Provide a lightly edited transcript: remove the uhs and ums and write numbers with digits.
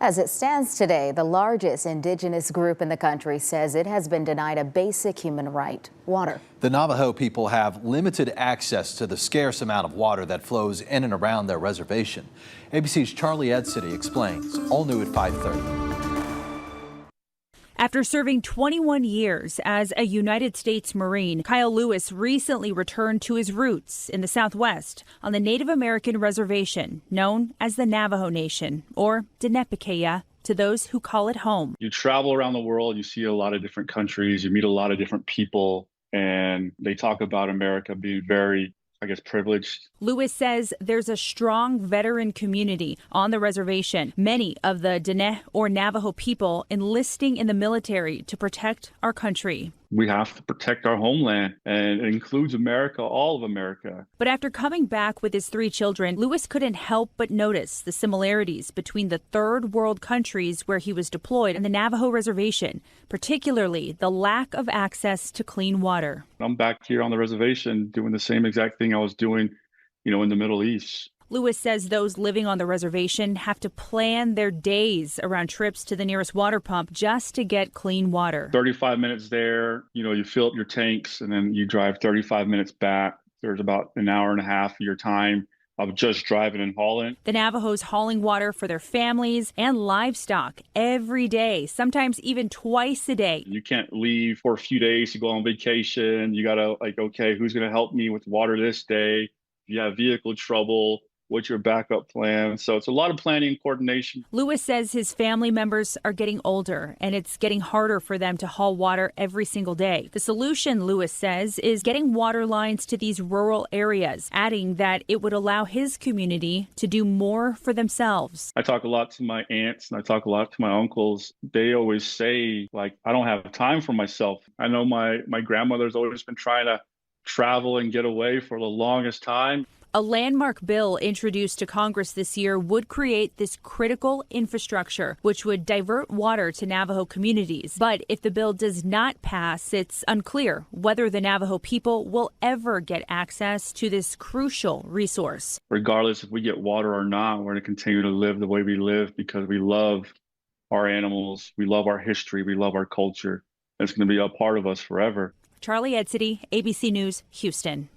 As it stands today, the largest indigenous group in the country says it has been denied a basic human right, water. The Navajo people have limited access to the scarce amount of water that flows in and around their reservation. ABC's Charly Edsitty explains, all new at 5:30. After serving 21 years as a United States Marine, Kyle Lewis recently returned to his roots in the Southwest on the Native American reservation known as the Navajo Nation, or Dinepiqueya, to those who call it home. You travel around the world, you see a lot of different countries, you meet a lot of different people, and they talk about America being very, privileged. Lewis says there's a strong veteran community on the reservation. Many of the Diné or Navajo people enlisting in the military to protect our country. We have to protect our homeland, and it includes America, all of America. But after coming back with his 3 children, Lewis couldn't help but notice the similarities between the third world countries where he was deployed and the Navajo reservation, particularly the lack of access to clean water. I'm back here on the reservation doing the same exact thing I was doing, in the Middle East. Lewis says those living on the reservation have to plan their days around trips to the nearest water pump just to get clean water. 35 minutes there, you fill up your tanks and then you drive 35 minutes back. There's about an hour and a half of your time of just driving and hauling. The Navajos hauling water for their families and livestock every day, sometimes even twice a day. You can't leave for a few days to go on vacation. You gotta okay, who's gonna help me with water this day? If you have vehicle trouble, what's your backup plan? So it's a lot of planning and coordination. Lewis says his family members are getting older and it's getting harder for them to haul water every single day. The solution, Lewis says, is getting water lines to these rural areas, adding that it would allow his community to do more for themselves. I talk a lot to my aunts and I talk a lot to my uncles. They always say, I don't have time for myself. I know my grandmother's always been trying to travel and get away for the longest time. A landmark bill introduced to Congress this year would create this critical infrastructure, which would divert water to Navajo communities. But if the bill does not pass, it's unclear whether the Navajo people will ever get access to this crucial resource. Regardless if we get water or not, we're going to continue to live the way we live because we love our animals, we love our history, we love our culture. It's going to be a part of us forever. Charly Edsitty, ABC News, Houston.